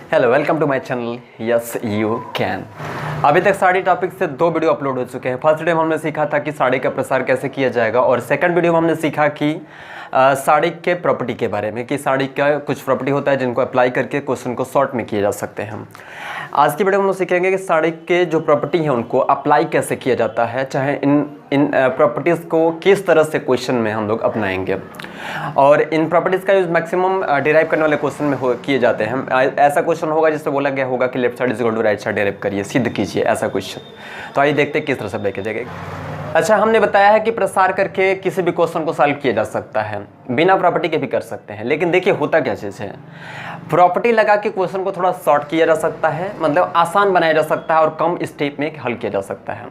Hello, welcome to my channel yes you can. अभी तक sari topic से 2 वीडियो अपलोड हो चुके हैं। फर्स्ट वीडियो में हमने सीखा था कि साड़ी का प्रसार कैसे किया जाएगा, और सेकंड वीडियो में हमने सीखा कि साड़ी के प्रॉपर्टी के बारे में, कि साड़ी का कुछ प्रॉपर्टी होता है जिनको अप्लाई करके क्वेश्चन को शॉर्ट में किए जा सकते हैं। आज की वीडियो में हम सीखेंगे कि साड़ी के जो प्रॉपर्टी हैं उनको अप्लाई कैसे किया जाता है, चाहे इन प्रॉपर्टीज़ को किस तरह से क्वेश्चन में हम लोग अपनाएंगे, और इन प्रॉपर्टीज़ का यूज मैक्सिमम डिराइव करने वाले क्वेश्चन में किए जाते हैं। ऐसा क्वेश्चन होगा जिससे बोला गया होगा कि left side is equal to right side derive करिए, सिद्ध कीजिए, ऐसा क्वेश्चन। तो आइए देखते हैं किस तरह से अप्लाई किया जाएगा। अच्छा, हमने बताया है कि प्रसार करके किसी भी क्वेश्चन को सॉल्व किया जा सकता है, बिना प्रॉपर्टी के भी कर सकते हैं। लेकिन देखिए होता क्या चीज़ है, प्रॉपर्टी लगा के क्वेश्चन को थोड़ा शॉर्ट किया जा सकता है, मतलब आसान बनाया जा सकता है और कम स्टेप में हल किया जा सकता है।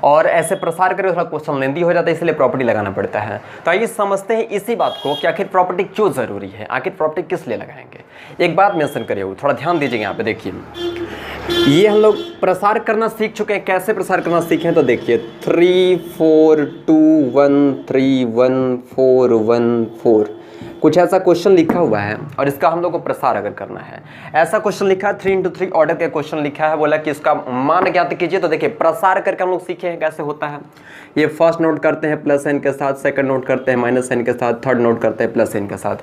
और ऐसे प्रसार करके थोड़ा क्वेश्चन लेंदी हो जाता है, इसलिए प्रॉपर्टी लगाना पड़ता है। तो आइए समझते हैं इसी बात को कि आखिर प्रॉपर्टी क्यों ज़रूरी है, आखिर प्रॉपर्टी किस लिए लगाएंगे। एक बात मेंशन करिए, थोड़ा ध्यान दीजिएगा यहाँ पे। देखिए ये हम लोग प्रसार करना सीख चुके हैं। कैसे प्रसार करना सीखे हैं तो देखिए 3 4 2 1 3 1 4 1 4 कुछ ऐसा क्वेश्चन लिखा हुआ है, और इसका हम लोग को प्रसार अगर करना है, ऐसा क्वेश्चन लिखा है 3 into 3 ऑर्डर का क्वेश्चन लिखा है, बोला कि इसका मान ज्ञात कीजिए। तो देखिए प्रसार करके हम लोग सीखे हैं कैसे होता है। ये फर्स्ट नोट करते हैं प्लस एन के साथ, सेकंड नोट करते हैं माइनस एन के साथ, थर्ड नोट करते हैं प्लस एन के साथ,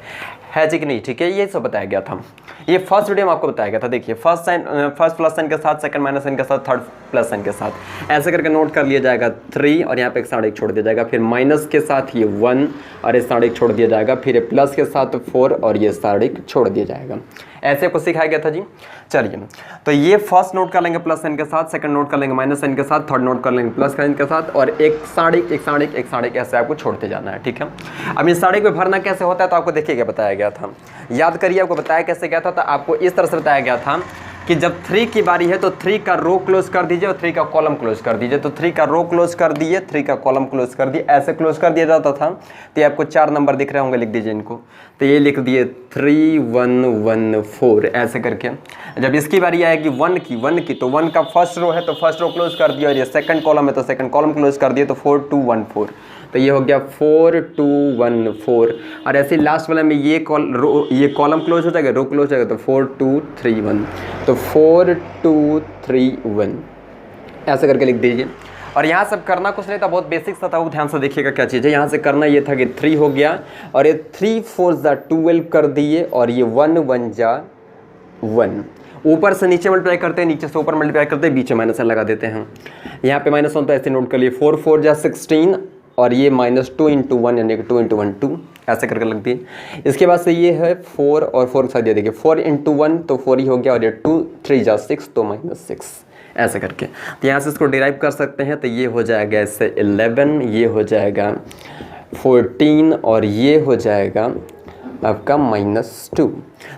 है जी कि नहीं। ठीक है, ये सब बताया गया था, ये फर्स्ट वीडियो में आपको बताया गया था। देखिए फर्स्ट प्लस एन के साथ, सेकंड माइनस एन के साथ, थर्ड प्लस एन के साथ, ऐसे करके नोट कर लिया जाएगा 3, और यहाँ पे एक साढ़े छोड़ दिया जाएगा, फिर माइनस के साथ ये 1 और ये साढ़े छोड़ दिया जाएगा, फिर ये प्लस के साथ 4 और ये साढ़े छोड़ दिया जाएगा। ऐसे आपको सिखाया गया था जी। चलिए, तो ये फर्स्ट नोट कर लेंगे प्लस एन के साथ, सेकंड नोट कर लेंगे माइनस एन के साथ, थर्ड नोट कर लेंगे प्लस एन के साथ, और एक साढ़े ऐसे आपको छोड़ते जाना है। ठीक है, अब इस साढ़े को भरना कैसे होता है तो आपको देखिए क्या बताया गया था, याद करिए। आपको बताया कैसे गया था, तो आपको इस तरह से बताया गया था कि जब 3 की बारी है तो 3 का रो क्लोज कर दीजिए और 3 का कॉलम क्लोज कर दीजिए। तो 3 का रो क्लोज कर दिए, 3 का कॉलम क्लोज कर दिए, ऐसे क्लोज कर दिया जाता था। तो ये आपको 4 नंबर दिख रहे होंगे, लिख दीजिए इनको। तो ये लिख दिए 3 1 1 4 ऐसे करके। जब इसकी बारी आएगी 1 की तो 1 का फर्स्ट रो है तो फर्स्ट रो क्लोज कर दिया, और ये सेकंड कॉलम है तो सेकंड कॉलम क्लोज कर दिए। तो 4 2 1 4, तो ये हो गया 4 2 1 4। और ऐसे लास्ट वाले में ये कॉलम क्लोज हो जाएगा, रो क्लोज हो जाएगा, तो 4 2 3 1, तो 4 2 3 1 ऐसे करके लिख दीजिए। और यहाँ सब करना कुछ नहीं था, बहुत बेसिक सा था, वो ध्यान से देखिएगा क्या चीज़ है। यहाँ से करना ये था कि 3 हो गया, और ये 3 4 जा 12 कर दिए, और ये 1 1 जा 1। ऊपर से नीचे मल्टीप्लाई करते हैं, नीचे से ऊपर मल्टीप्लाई करते हैं, बीच में माइनस लगा देते हैं। यहाँ पे -1 तो ऐसे नोट कर लिए, 4 4 जा 16, और ये -2 into 1 यानी कि 2 into 1 2 ऐसे करके लग दिए। इसके बाद से ये है 4 और 4 के साथ दिया, देखिए 4 into 1 तो 4 ही हो गया, और ये 2 3 जा 6 तो -6 ऐसे करके। तो यहाँ से इसको डिराइव कर सकते हैं। तो ये हो जाएगा इससे 11, ये हो जाएगा 14, और ये हो जाएगा आपका -2।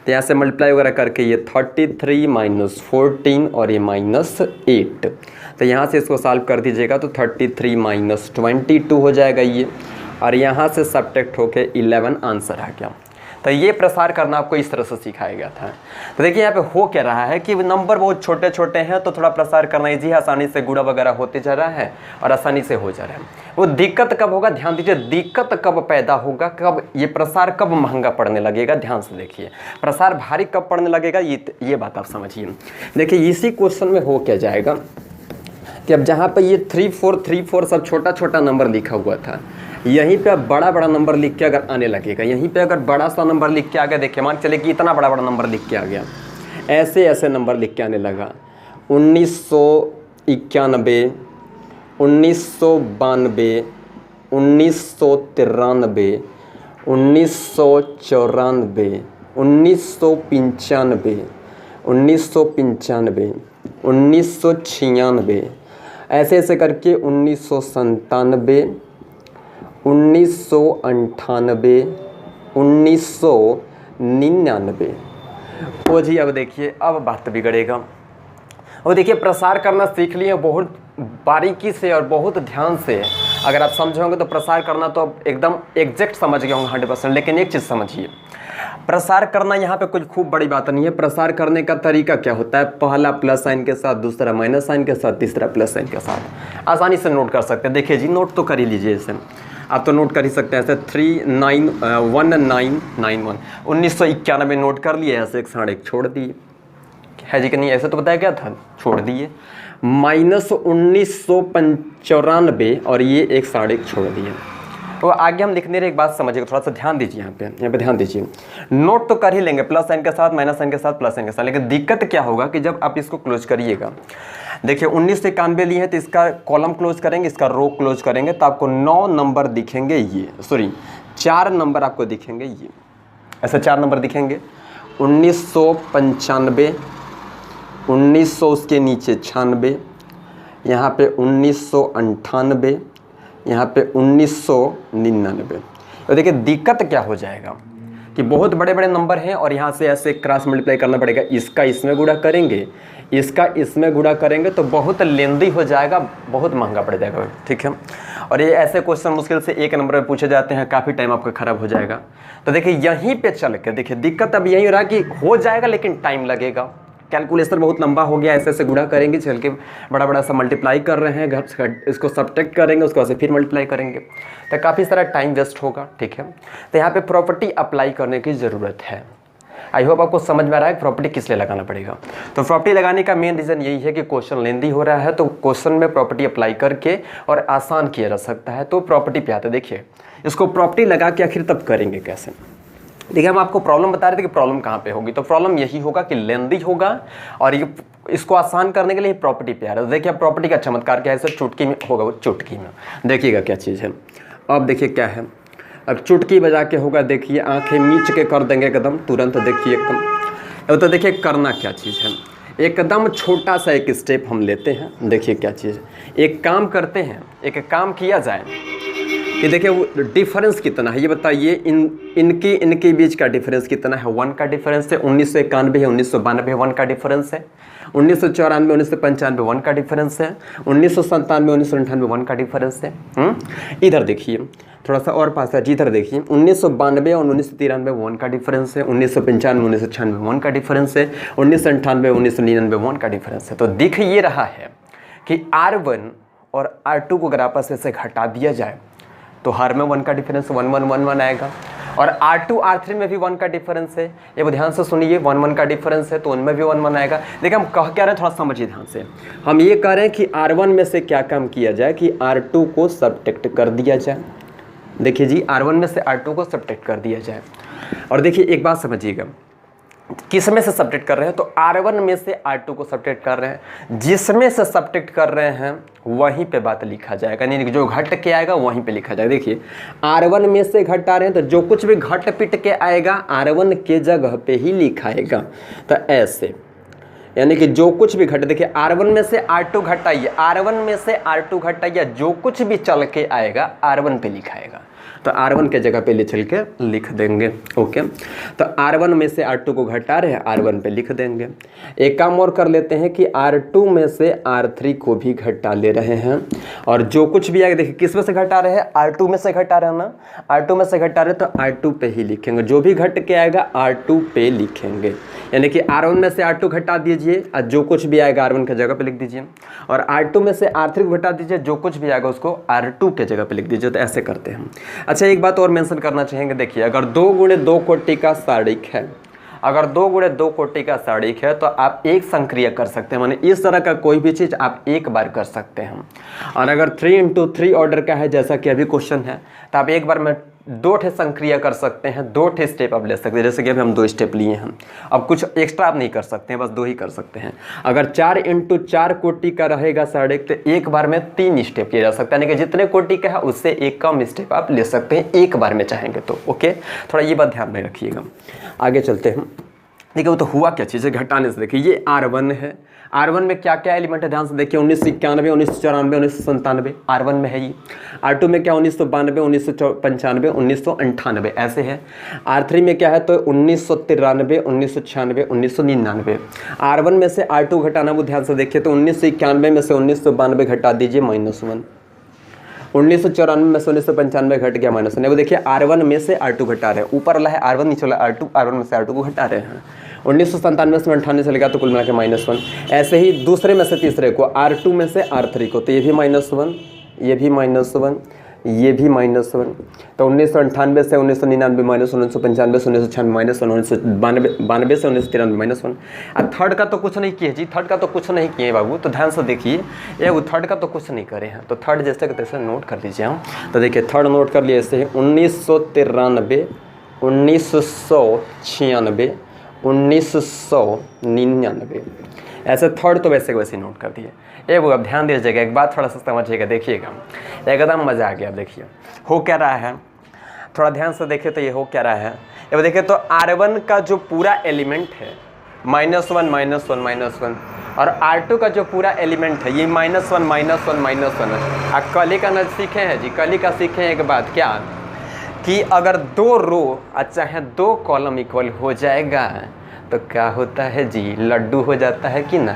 तो यहाँ से मल्टीप्लाई वगैरह करके ये 33 -14 और ये -8। तो यहाँ से इसको सॉल्व कर दीजिएगा तो 33 -22 हो जाएगा ये, और यहाँ से सब्ट्रैक्ट होके 11 आंसर आ गया। तो ये प्रसार करना आपको इस तरह से सिखाया गया था। तो देखिए यहाँ पे हो क्या रहा है कि नंबर बहुत छोटे छोटे हैं, तो थोड़ा प्रसार करना ईजी है, आसानी से गुणा वगैरह होते जा रहा है और आसानी से हो जा रहा है। वो दिक्कत कब होगा, ध्यान दीजिए, दिक्कत कब पैदा होगा, कब ये प्रसार कब महंगा पड़ने लगेगा, ध्यान से देखिए। प्रसार भारी कब पड़ने लगेगा, ये बात आप समझिए। देखिए इसी क्वेश्चन में हो क्या जाएगा कि अब जहाँ पे ये 3 4 सब छोटा छोटा नंबर लिखा हुआ था, यहीं पे अब बड़ा बड़ा नंबर लिख के अगर आने लगेगा, यहीं पे अगर बड़ा सा नंबर लिख के आ गया, देखिए मान चले कि इतना बड़ा बड़ा नंबर लिख के आ गया, ऐसे ऐसे नंबर लिख के आने लगा, 1991 1992 1993 1994 1995 1995 1996 ऐसे ऐसे करके 1997 1998 1999। ओ जी, अब देखिए अब बात बिगड़ेगा। और देखिए प्रसार करना सीख लिए बहुत बारीकी से और बहुत ध्यान से, अगर आप समझोगे तो प्रसार करना तो अब एकदम एग्जैक्ट समझ गए होंगे 100%। लेकिन एक चीज़ समझिए, प्रसार करना यहाँ पे कुछ खूब बड़ी बात नहीं है। प्रसार करने का तरीका क्या होता है, पहला प्लस साइन के साथ, दूसरा माइनस साइन के साथ, तीसरा प्लस साइन के साथ, आसानी से नोट कर सकते हैं। देखिए जी, नोट तो कर ही लीजिए इसे, आप तो नोट कर ही सकते हैं ऐसे 1991 1991 नोट कर लिए, ऐसे 1 साढ़े 1 छोड़ दिए, है जी कि नहीं, ऐसे तो बताया क्या था, छोड़ दिए। -1995 और ये एक 1.5 छोड़ दिए। तो आगे हम लिखने रहे, एक बात समझिएगा, थोड़ा सा ध्यान दीजिए यहाँ पे ध्यान दीजिए। नोट तो कर ही लेंगे प्लस साइन के साथ, माइनस साइन के साथ, प्लस साइन के साथ, लेकिन दिक्कत क्या होगा कि जब आप इसको क्लोज करिएगा, देखिए 1991 लिए हैं तो इसका कॉलम क्लोज करेंगे, इसका रो क्लोज करेंगे तो आपको 9 नंबर दिखेंगे, ये सॉरी 4 नंबर आपको दिखेंगे, ये ऐसे 4 नंबर दिखेंगे। 1995, 1900 उसके नीचे 96, यहाँ पे 1998, यहाँ पे 1999। तो देखिए दिक्कत क्या हो जाएगा कि बहुत बड़े बड़े नंबर हैं और यहाँ से ऐसे क्रॉस मल्टीप्लाई करना पड़ेगा, इसका इसमें गुणा करेंगे, इसका इसमें गुणा करेंगे तो बहुत लेंदी हो जाएगा, बहुत महंगा पड़ जाएगा, ठीक है। और ये ऐसे क्वेश्चन मुश्किल से 1 नंबर में पूछे जाते हैं, काफ़ी टाइम आपका खराब हो जाएगा। तो देखिए यहीं पे चल के देखिए दिक्कत अब यही हो रहा है कि हो जाएगा लेकिन टाइम लगेगा, कैलकुलेशन बहुत लंबा हो गया, ऐसे ऐसे गुणा करेंगे, चल के बड़ा बड़ा सा मल्टीप्लाई कर रहे हैं, इसको सब्ट्रैक्ट करेंगे, उसको ऐसे फिर मल्टीप्लाई करेंगे, तो काफ़ी सारा टाइम वेस्ट होगा, ठीक है। तो यहाँ पे प्रॉपर्टी अप्लाई करने की ज़रूरत है। आई होप आपको समझ में आ रहा है प्रॉपर्टी किस लिए लगाना पड़ेगा। तो प्रॉपर्टी लगाने का मेन रीज़न यही है कि क्वेश्चन लेंदी हो रहा है, तो क्वेश्चन में प्रॉपर्टी अप्लाई करके और आसान किया जा सकता है, तो प्रॉपर्टी पे आते हैं। देखिए इसको प्रॉपर्टी लगा के आखिर तब करेंगे कैसे, देखिए हम आपको प्रॉब्लम बता रहे थे कि प्रॉब्लम कहाँ पे होगी, तो प्रॉब्लम यही होगा कि लेंदी होगा और ये इसको आसान करने के लिए प्रॉपर्टी पे आ रहा है। देखिए प्रॉपर्टी का चमत्कार क्या है, सर चुटकी में होगा, वो चुटकी में देखिएगा क्या चीज़ है। अब देखिए क्या है, अब चुटकी बजा के होगा, देखिए आंखें मीच के कर देंगे एकदम तुरंत, देखिए एकदम। अब तो देखिए करना क्या चीज़ है, एकदम छोटा सा एक स्टेप हम लेते हैं, देखिए क्या चीज़ है। एक काम करते हैं, एक काम किया जाए कि देखिए वो डिफरेंस कितना है ये बताइए, इनके बीच का डिफरेंस कितना है, 1 का डिफरेंस है। 1991 है, 1992 1 का डिफरेंस है। 1994 1995 1 का डिफरेंस है। 1997 1998 1 का डिफरेंस है। इधर देखिए थोड़ा सा और पास है, इधर देखिए 1992 और 1993 1 का डिफरेंस है। 1995 1996 1 का डिफरेंस है। 1998 1999 1 का डिफरेंस है। तो दिख ये रहा है कि R1 और R2 को अगर आपस में से घटा दिया जाए तो हर में 1 का डिफरेंस 1 1 1 1 आएगा, और R2 R3 में भी 1 का डिफरेंस है। ये वो ध्यान से सुनिए, 1 1 का डिफरेंस है तो उनमें भी 1 1 आएगा। देखिए हम कह क्या रहे हैं, थोड़ा समझिए ध्यान से। हम ये कह रहे हैं कि R1 में से क्या काम किया जाए कि R2 को सब्ट्रैक्ट कर दिया जाए। देखिए जी R1 में से R2 को सब्ट्रैक्ट कर दिया जाए। और देखिए एक बात समझिएगा, किस में से सब्ट्रैक्ट कर रहे हैं, तो R1 में से R2 को सब्ट्रैक्ट कर रहे हैं। जिसमें से सब्ट्रैक्ट कर रहे हैं वहीं पे बात लिखा जाएगा, नहीं जो घट के आएगा वहीं पे लिखा जाएगा। देखिए R1 में से घटा रहे हैं तो जो कुछ भी घट पिट के आएगा R1 के जगह पे ही लिखाएगा। तो ऐसे यानी कि जो कुछ भी घटे, देखिए R1 में से R2 घटाइए, R1 में से R2 घटाइए, जो कुछ भी चल के आएगा R1 पे लिखाएगा। तो R1 के जगह पे ले चल के लिख देंगे। ओके, तो R1 में से R2 को घटा रहे हैं, R1 पे लिख देंगे। एक काम और कर लेते हैं कि R2 में से R3 को भी घटा ले रहे हैं, और जो कुछ भी आएगा देखिए किस में से घटा रहे हैं, R2 में से घटा रहे हैं ना, R2 में से घटा रहे तो R2 पे ही लिखेंगे। जो भी घट के आएगा R2 पे लिखेंगे, यानी कि R1 में से R2 घटा दीजिए और जो कुछ भी आएगा R1 के जगह पे लिख दीजिए, और R2 में से R3 को घटा दीजिए, जो कुछ भी आएगा उसको R2 के जगह पे लिख दीजिए। तो ऐसे करते हैं। अच्छा एक बात और मेंशन करना चाहेंगे, देखिए अगर 2 × 2 कोटि का सारिक है, अगर 2 × 2 कोटि का सारिक है तो आप एक संक्रिया कर सकते हैं, माने इस तरह का कोई भी चीज़ आप एक बार कर सकते हैं। और अगर 3 × 3 ऑर्डर का है जैसा कि अभी क्वेश्चन है, तो आप एक बार में 2 ठे संक्रिया कर सकते हैं, 2 ठे स्टेप आप ले सकते हैं। जैसे कि अभी हम 2 स्टेप लिए हैं, अब कुछ एक्स्ट्रा आप नहीं कर सकते हैं, बस 2 ही कर सकते हैं। अगर 4 × 4 कोटि का रहेगा सारिक तो एक बार में 3 स्टेप किया जा सकता है, यानी कि जितने कोटि का है उससे एक कम स्टेप आप ले सकते हैं एक बार में चाहेंगे तो। ओके, थोड़ा ये बात ध्यान में रखिएगा। आगे चलते हैं। देखिए वो तो हुआ क्या चीज़ है घटाने से, देखिए ये R1 है, R1 में क्या क्या एलिमेंट है ध्यान से देखिए, 1991 1994 1997 R1 में है ये। R2 में क्या 1992 1995 1998 ऐसे है। R3 में क्या है तो 1993 1996 1999। R1 में से R2 घटाना वो ध्यान से देखिए, तो 1991 में से 1992 घटा दीजिए -1, 1994 में से 1995 घट गया -1। वो देखिए R1 में से R2 घटा रहे हैं, ऊपर वाला है R1 नीचे वाला R2, R1 में से R2 को घटा रहे हैं। 1997 से 98 चलेगा तो कुल मिला के -1। ऐसे ही दूसरे में से तीसरे को R2 में से R3 को, तो ये भी -1, ये भी -1, ये भी -1। तो 1998 से 1999 -1, 1995 से 1996 -1, 1992 से 1993 -1। अब थर्ड का तो कुछ नहीं किए जी, थर्ड का तो कुछ नहीं किए बाबू, तो ध्यान से देखिए ये वो थर्ड का तो कुछ नहीं करे हैं। तो थर्ड जैसे कि तैसे नोट कर लीजिए हम। तो देखिए थर्ड नोट कर लिए ऐसे 1993, 1996, 1999, ऐसे थर्ड तो वैसे वैसे नोट कर दिए। वो अब ध्यान दीजिएगा, एक बात थोड़ा सा समझिएगा, देखिएगा एकदम मज़ा आ गया। देखिए हो क्या रहा है, थोड़ा ध्यान से देखिए तो ये हो क्या रहा है। ये देखिए तो R1 का जो पूरा एलिमेंट है -1 -1 -1, और R2 का जो पूरा एलिमेंट है ये -1 -1 -1 है। आप कल ही का न सीखे हैं जी, कल ही का सीखे हैं एक बात क्या, कि अगर 2 रो चाहे 2 कॉलम इक्वल हो जाएगा तो क्या होता है जी, लड्डू हो जाता है कि ना।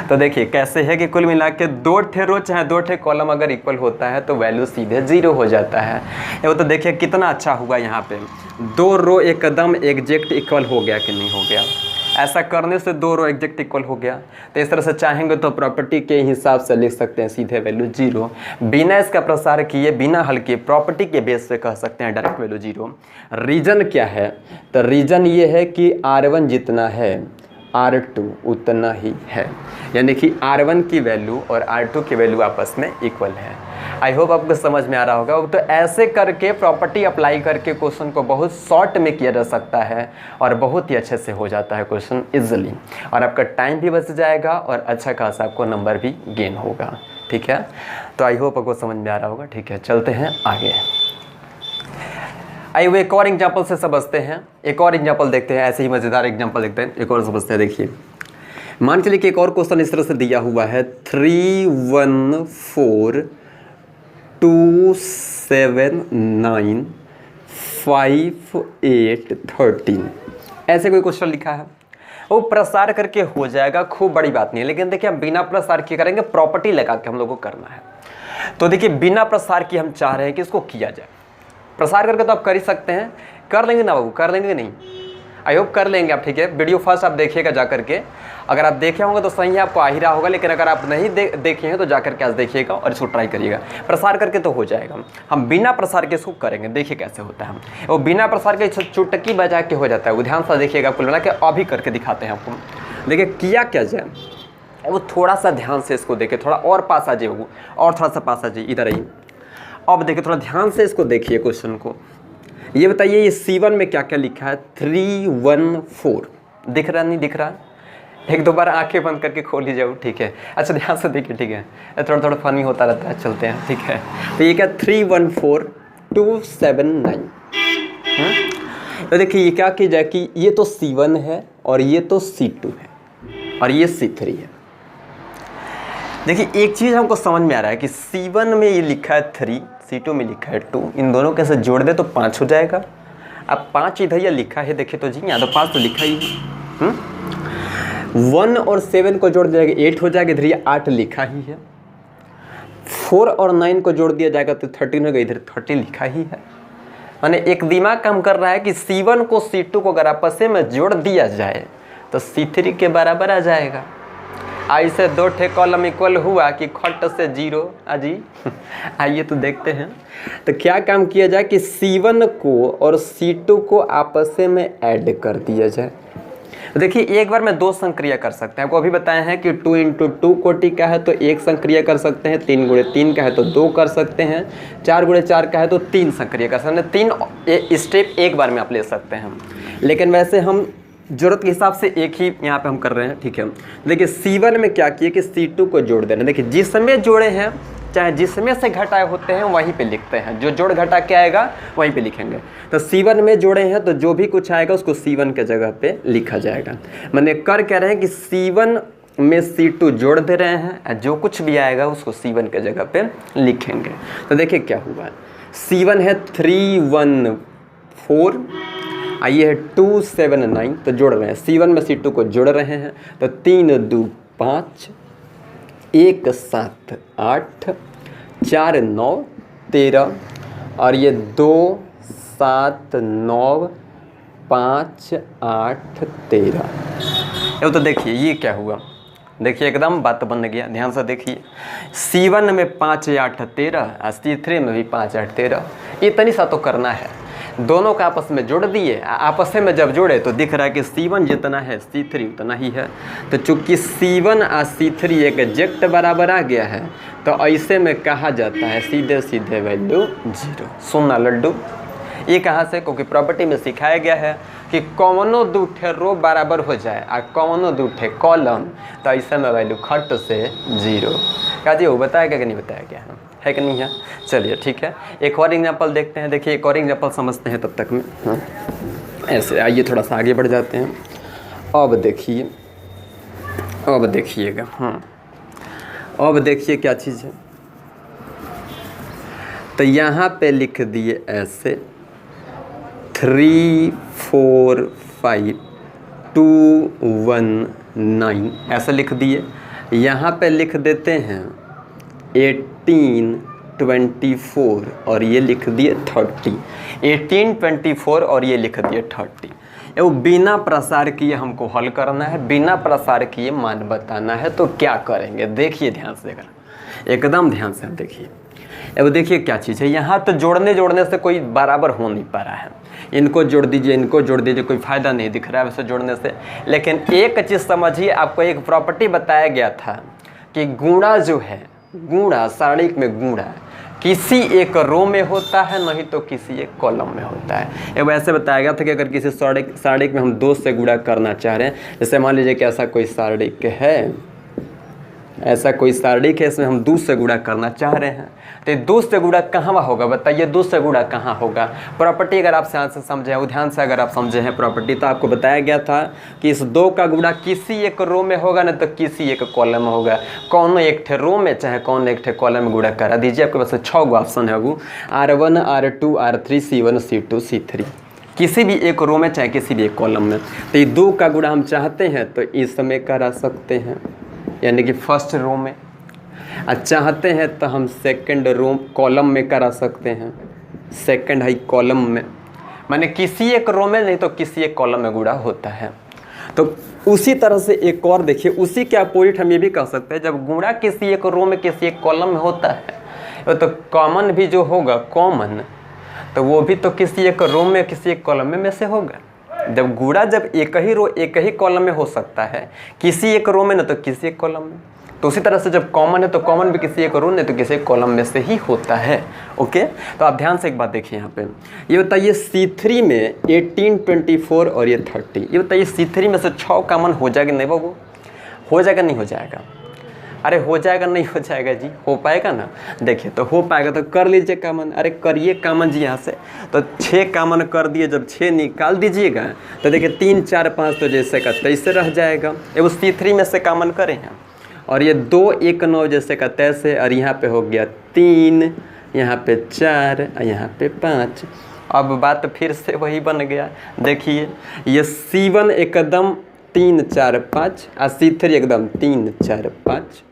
तो देखिए कैसे है कि कुल मिला के 2 ठे रो चाहे 2 ठे कॉलम अगर इक्वल होता है तो वैल्यू सीधे 0 हो जाता है। वो तो देखिए कितना अच्छा हुआ, यहाँ पे 2 रो एकदम एग्जैक्ट इक्वल हो गया कि नहीं हो गया। ऐसा करने से 2 रो एग्जैक्ट इक्वल हो गया। तो इस तरह से चाहेंगे तो प्रॉपर्टी के हिसाब से लिख सकते हैं सीधे वैल्यू 0, बिना इसका प्रसार किए, बिना हल किए, प्रॉपर्टी के बेस पे कह सकते हैं डायरेक्ट वैल्यू 0। रीजन क्या है, तो रीजन ये है कि R1 जितना है R2 उतना ही है, यानी कि R1 की वैल्यू और R2 की वैल्यू आपस में इक्वल है। आई होप आपको समझ में आ रहा होगा। तो ऐसे करके प्रॉपर्टी अप्लाई करके क्वेश्चन को बहुत शॉर्ट में किया जा सकता है और बहुत ही अच्छे से हो जाता है क्वेश्चन इजीली, और आपका टाइम भी बच जाएगा और अच्छा खासा आपको नंबर भी गेन होगा। ठीक है, तो आई होप आपको समझ में आ रहा होगा। ठीक है, चलते हैं आगे। आइए वो एक और एग्जाम्पल से समझते हैं, एक और एग्जाम्पल देखते हैं, ऐसे ही मज़ेदार एग्जाम्पल देखते हैं, एक और समझते हैं। देखिए मान चलिए कि एक और क्वेश्चन इस तरह से दिया हुआ है 31427958813, ऐसे कोई क्वेश्चन लिखा है। वो प्रसार करके हो जाएगा, खूब बड़ी बात नहीं है, लेकिन देखिए हम बिना प्रसार किए करेंगे, प्रॉपर्टी लगा के हम लोग को करना है। तो देखिए बिना प्रसार किए हम चाह रहे हैं कि इसको किया जाए। प्रसार करके तो आप कर ही सकते हैं, कर लेंगे ना बाबू, कर लेंगे कि नहीं, आई होप कर लेंगे आप। ठीक है, वीडियो फर्स्ट आप देखिएगा जा करके, अगर आप देखे होंगे तो सही है, आपको आ ही रहा होगा, लेकिन अगर आप नहीं देखे हैं तो जा करके आज देखिएगा और इसको ट्राई करिएगा। प्रसार करके तो हो जाएगा, हम बिना प्रसार के इसको करेंगे, देखिए कैसे होता है। वो बिना प्रसार के चुटकी बजा के हो जाता है, वो ध्यान से देखिएगा। कुल मिला के अभी करके दिखाते हैं आपको। देखिए किया क्या जाए, वो थोड़ा सा ध्यान से इसको देखिए, थोड़ा और पास आ जाइए, और थोड़ा सा पास आ जाइए, इधर आइए। अब देखिए थोड़ा ध्यान से इसको देखिए क्वेश्चन को। ये बताइए ये C1 में क्या क्या लिखा है, 314 दिख रहा नहीं दिख रहा, एक दो बार आंखें बंद करके खोल ही जाओ। ठीक है, अच्छा ध्यान से देखिए। ठीक है, थोड़ा थोड़ा फनी होता रहता है, चलते हैं। ठीक है, तो ये क्या 314279। तो देखिए ये क्या की जाए कि ये तो C1 है और ये तो C2 है और ये C3 है। देखिए एक चीज़ हमको समझ में आ रहा है कि C1 में ये लिखा है 3, C2 में लिखा है 2, इन दोनों कैसे जोड़ दे तो 5 हो जाएगा। अब 5 इधर ये लिखा है, देखिए तो जी यहाँ तो 5 तो लिखा ही है। 1 और 7 को जोड़ दिया जाएगा 8 हो जाएगा, इधर ये 8 लिखा ही है। 4 और 9 को जोड़ दिया जाएगा तो 13 होगा, इधर 30 लिखा ही है। माने एक दिमाग काम कर रहा है कि C1 को C2 को अगर आपस में जोड़ दिया जाए तो C3 के बराबर आ जाएगा। ऐसे 2 ठे कॉलम इक्वल हुआ कि खट से 0 अजी। आइए तो देखते हैं। तो क्या काम किया जाए कि C1 को और C2 को आपस में ऐड कर दिया जाए। देखिए एक बार में 2 संक्रिया कर सकते हैं, आपको अभी बताए हैं कि 2 × 2 कोटि का है तो 1 संक्रिया कर सकते हैं, 3 × 3 का है तो 2 कर सकते हैं, 4 × 4 का है तो 3 संक्रिया कर सकते हैं। 3 स्टेप एक बार में आप ले सकते हैं, लेकिन वैसे हम जरूरत के हिसाब से एक ही यहाँ पे हम कर रहे हैं। ठीक है, देखिए C1 में क्या किए कि C2 को जोड़ देना। देखिए जिसमें जोड़े हैं चाहे जिसमें से घटाए होते हैं वहीं पे लिखते हैं, जो जोड़ घटा के आएगा वहीं पे लिखेंगे। तो C1 में जोड़े हैं तो जो भी कुछ आएगा उसको C1 के जगह पे लिखा जाएगा। मैंने कर कह रहे हैं कि C1 में C2 जोड़ दे रहे हैं, जो कुछ भी आएगा उसको C1 के जगह पे लिखेंगे। तो देखिए क्या हुआ, C1 है 314, आइए है 279, तो जोड़ रहे हैं C1 में C2 को जोड़ रहे हैं। तो 3 2 5, 1 7 8, 4 9 13, और ये 2 7 9 5 8 13। तो देखिए ये क्या हुआ, देखिए एकदम बात बन गया, ध्यान से देखिए। C1 में 5 8 13, C3 में भी 5 8 13, इतनी सा तो करना है। दोनों का आपस में जोड़ दिए, आपस में जब जोड़े तो दिख रहा है कि C1 जितना है C3 उतना ही है। तो चूंकि C1 और C3 एक एग्जैक्ट बराबर आ गया है, तो ऐसे में कहा जाता है सीधे सीधे वैल्यू 0। सुनना लड्डू, ये कहाँ से? क्योंकि प्रॉपर्टी में सिखाया गया है कि कौनो दो ठे रो बराबर हो जाए और कौनो दो ठे कॉलम, तो ऐसे में वैल्यू खट से 0। क्या जी वो बताया गया कि नहीं बताया गया है कि नहीं है? चलिए ठीक है, एक और एग्जांपल देखते हैं। देखिए एक और एग्जांपल समझते हैं तब तक में। ऐसे आइए थोड़ा सा आगे बढ़ जाते हैं। अब देखिएगा, अब देखिए क्या चीज़ है। तो यहाँ पे लिख दिए ऐसे 3 4 5 2 1 9, ऐसे लिख दिए। यहाँ पे लिख देते हैं 18 24 और ये लिख दिए 30। 18 24 और ये लिख दिए 30। वो बिना प्रसार किए हमको हल करना है, बिना प्रसार किए मान बताना है। तो क्या करेंगे? देखिए ध्यान से, एकदम ध्यान से देखिए। अब देखिए क्या चीज़ है, यहाँ तो जोड़ने से कोई बराबर हो नहीं पा रहा है। इनको जोड़ दीजिए, इनको जोड़ दीजिए, कोई फ़ायदा नहीं दिख रहा है वैसे जोड़ने से। लेकिन एक चीज़ समझिए, आपको एक प्रॉपर्टी बताया गया था कि गुणा जो है, गुणा सारणिक में गुणा किसी एक रो में होता है, नहीं तो किसी एक कॉलम में होता है। अब ऐसे बताया गया था कि अगर किसी सारणिक में हम 2 से गुणा करना चाह रहे हैं, जैसे मान लीजिए कि ऐसा कोई सारणिक है, इसमें हम 2 से गुणा करना चाह रहे हैं, तो 2 से गुणा कहाँ होगा? बताइए 2 से गुणा कहाँ होगा? प्रॉपर्टी अगर आप ध्यान से समझे हैं, ध्यान से अगर आप समझे हैं प्रॉपर्टी, तो आपको बताया गया था कि इस 2 का गुणा किसी एक रो में होगा, ना तो किसी एक कॉलम में होगा। कौन एक ठे रो में चाहे कौन एक ठे कॉलम में गुणा करा दीजिए। आपके पास 6 गो ऑप्शन है, वो R1 R2 R3 C1 C2 C3, किसी भी एक रो में चाहे किसी भी एक कॉलम में। तो ये 2 का गुणा हम चाहते हैं तो इसमें करा सकते हैं, यानी कि फर्स्ट रो में। चाहते हैं तो हम सेकंड रो कॉलम में करा सकते हैं, सेकंड है कॉलम में, माने किसी एक रो में, नहीं तो किसी एक कॉलम में गुणा होता है। तो उसी तरह से एक और देखिए, उसी के अपोजिट हम ये भी कह सकते हैं, जब गुणा किसी एक रो में किसी एक कॉलम में होता है, तो कॉमन भी जो होगा, कॉमन, तो वो भी तो किसी एक रो में किसी एक कॉलम में से होगा। जब गुणा जब एक ही रो एक ही कॉलम में हो सकता है, किसी एक रो में न तो किसी एक कॉलम में, तो उसी तरह से जब कॉमन है तो कॉमन भी किसी एक रो नहीं तो किसी एक कॉलम में से ही होता है। ओके, तो आप ध्यान से एक बात देखिए यहाँ पे, ये बताइए C3 में 18 24 और ये 30, ये बताइए C3 में से 6 कॉमन हो जाएगा नहीं बाबू? हो जाएगा नहीं हो जाएगा? अरे हो जाएगा नहीं हो जाएगा जी? हो पाएगा ना? देखिए तो हो पाएगा तो कर लीजिए कॉमन। अरे करिए कॉमन जी यहाँ से, तो 6 कॉमन कर दिए, जब 6 निकाल दीजिएगा तो देखिए 3 4 5 तो जैसे का तैसे रह जाएगा। ये वो C3 में से कॉमन करें हैं, और ये 2 1 9 जैसे का तैसे, और यहाँ पे हो गया 3, यहाँ पे 4 और यहाँ पे 5। अब बात फिर से वही बन गया। देखिए ये C1 एकदम 3 4 5 और C3 एकदम 3 4 5,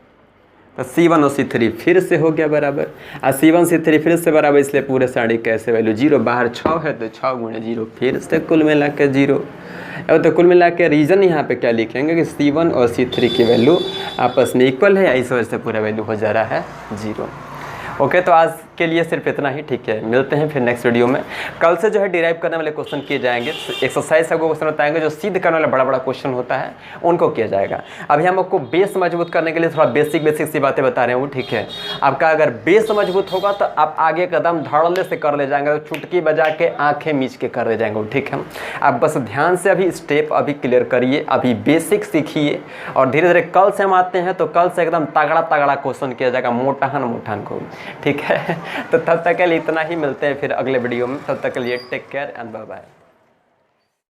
तो C1 और C3 फिर से हो गया बराबर, और C1 C3 फिर से बराबर, इसलिए पूरे साड़ी कैसे वैल्यू 0। बाहर 6 है तो 6 गुणे 0 फिर से कुल मिला के 0। अब तो कुल मिला के रीज़न यहाँ पे क्या लिखेंगे कि C1 और C3 की वैल्यू आपस में इक्वल है, इस वजह से पूरा वैल्यू हो जा रहा है 0। ओके, तो आज के लिए सिर्फ इतना ही, ठीक है। मिलते हैं फिर नेक्स्ट वीडियो में। कल से जो है डिराइव करने वाले क्वेश्चन किए जाएंगे, एक्सरसाइज आपको क्वेश्चन बताएंगे, जो सिद्ध करने वाला बड़ा बड़ा क्वेश्चन होता है उनको किया जाएगा। अभी हम आपको बेस मजबूत करने के लिए थोड़ा बेसिक सी बातें बता रहे हैं वो, ठीक है। आपका अगर बेस मजबूत होगा तो आप आगे कदम धड़ल्ले से कर ले जाएंगे, तो चुटकी बजा के आँखें मीच के कर ले जाएंगे, ठीक है। आप बस ध्यान से अभी स्टेप अभी क्लियर करिए, अभी बेसिक सीखिए, और धीरे धीरे कल से हम आते हैं तो कल से एकदम तगड़ा तगड़ा क्वेश्चन किया जाएगा, मोटान को, ठीक है। तो तब तक के लिए इतना ही, मिलते हैं फिर अगले वीडियो में। तब तक के लिए take care and bye bye.